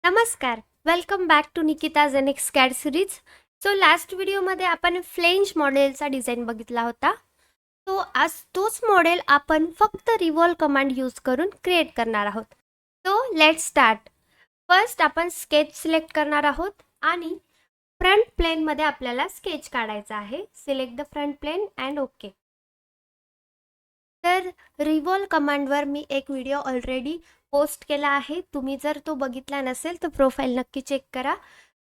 नमस्कार, welcome back to Nikita Genix CAD series. So last व्हिडिओमध्ये आपण फ्लेंच मॉडेलचा डिझाईन बघितला होता. तो आज तोच मॉडेल आपण फक्त रिव्हॉल्व कमांड यूज करून क्रिएट करणार आहोत. So let's start. फर्स्ट आपण स्केच सिलेक्ट करणार आहोत आणि फ्रंट प्लेनमध्ये आपल्याला स्केच काढायचा आहे. Select the front plane and okay. तर रिव्हॉल्व कमांडवर मी एक व्हिडिओ ऑलरेडी पोस्ट केला आहे. तुम्ही जर तो बघितला नसेल तर प्रोफाईल नक्की चेक करा.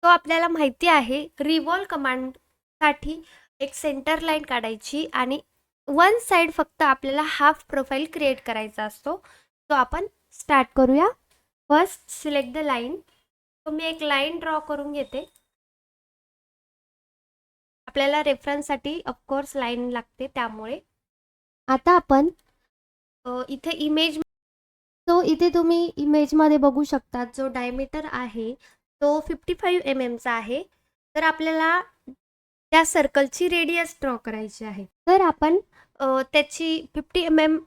तो आपल्याला माहिती आहे रिव्हॉल्व कमांडसाठी एक सेंटर लाईन काढायची आणि वन साइड फक्त आपल्याला हाफ प्रोफाईल क्रिएट करायचा असतो. तो आपण स्टार्ट करूया. First select the line. तो मी एक लाईन ड्रॉ करून घेते. आपल्याला रेफरन्ससाठी ऑफकोर्स लाईन लागते त्यामुळे. आता आपण इथे इमेज इथे तुम्ही इमेजमध्ये बघू शकता जो डायमीटर आहे तो 55 mm चा आहे. तर आपल्याला त्या सर्कलची रेडियस ड्रॉ करायची आहे. तर आपण त्याची 50 mm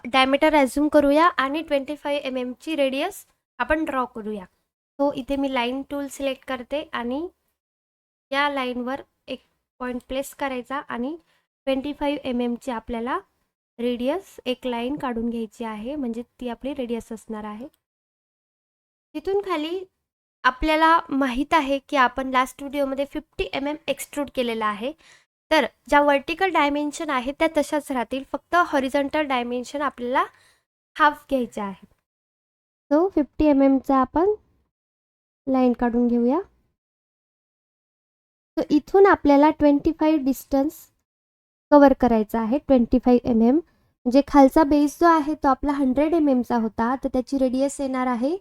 डायमीटर ॲझ्युम करूया आणि 25 mm ची रेडियस आपण ड्रॉ करूया. इथे मी लाईन टूल सिलेक्ट करते आणि या लाईनवर एक पॉईंट प्लेस करायचा आणि 25 mm ची आपल्याला रेडियस एक लाईन काढून घ्यायची आहे, म्हणजे ती आपली रेडियस असणार आहे. तिथून खाली आपल्याला माहीत आहे की आपण लास्ट व्हिडिओमध्ये 50 mm एक्सट्रूड केलेला आहे. तर ज्या वर्टिकल डायमेन्शन आहे त्या तशाच राहतील, फक्त हॉरिझॉन्टल डायमेन्शन आपल्याला हाफ घ्यायचे आहे. 50 mm चा आपण लाईन काढून घेऊया. इथून आपल्याला 25 डिस्टन्स कवर करायचा आहे. 25 mm म्हणजे खालचा बेस जो आहे तो आपला 100 mm चा होता, तर त्याची रेडियस येणार आहे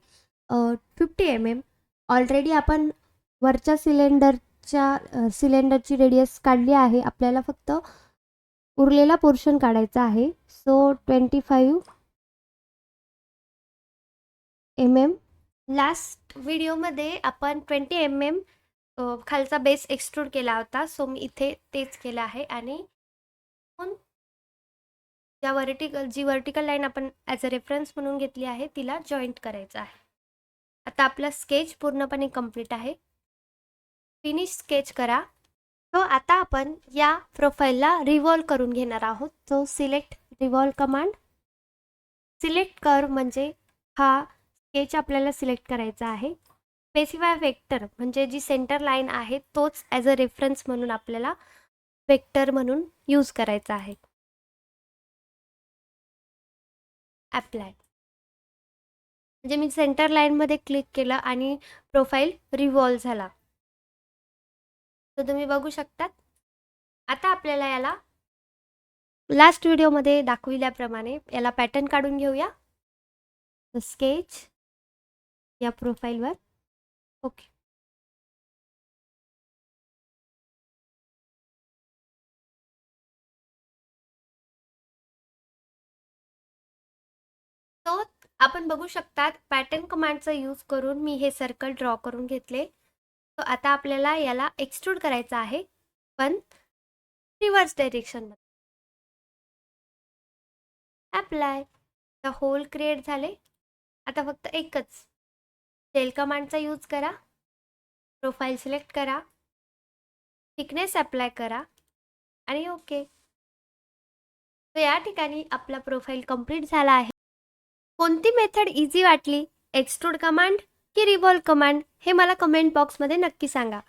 50 mm. ऑलरेडी आपण वरच्या सिलेंडरची रेडियस काढली आहे. आपल्याला फक्त उरलेला पोर्शन काढायचा आहे. 25 mm. लास्ट व्हिडिओमध्ये आपण 20 mm खालचा बेस एक्सट्रूड केला होता. मी इथे तेच केलं आहे आणि जी वर्टिकल लाईन आपण ॲज अ रेफरन्स म्हणून घेतली आहे तिला जॉईंट करायचं आहे. आता आपला स्केच पूर्णपणे कंप्लीट आहे. फिनिश स्केच करा. आता आपण या प्रोफाईलला रिव्हॉल्व करून घेणार आहोत. Select revolve command. सिलेक्ट कर म्हणजे हा स्केच आपल्याला सिलेक्ट करायचा आहे. स्पेसिफाय वेक्टर म्हणजे जी सेंटर लाईन आहे तोच ॲज अ रेफरन्स म्हणून आपल्याला वेक्टर म्हणून यूज करायचा आहे. अप्लाय म्हणजे मी सेंटर लाईनमध्ये क्लिक केलं आणि प्रोफाईल रिव्हॉल्व झाला. तुम्ही बघू शकतात. आता आपल्याला याला लास्ट व्हिडिओमध्ये दाखविल्याप्रमाणे याला पॅटर्न काढून घेऊया. स्केच या प्रोफाईलवर ओके. आपण बघू शकतात पॅटर्न कमांडचा यूज करून मी हे सर्कल ड्रॉ करून घेतले. आता आपल्याला याला एक्सट्रूड करायचं आहे, पण रिव्हर्स डायरेक्शनमध्ये. अप्लाय. द होल क्रिएट झाले. आता फक्त एकच सेल कमांडचा यूज करा. प्रोफाईल सिलेक्ट करा, थिकनेस अप्लाय करा आणि ओके. या ठिकाणी आपला प्रोफाईल कंप्लीट झाला आहे. कोणती मेथड इझी वाटली, एक्सट्रूड कमांड की रिव्हॉल्व कमांड, हे मला कमेंट बॉक्समध्ये नक्की सांगा.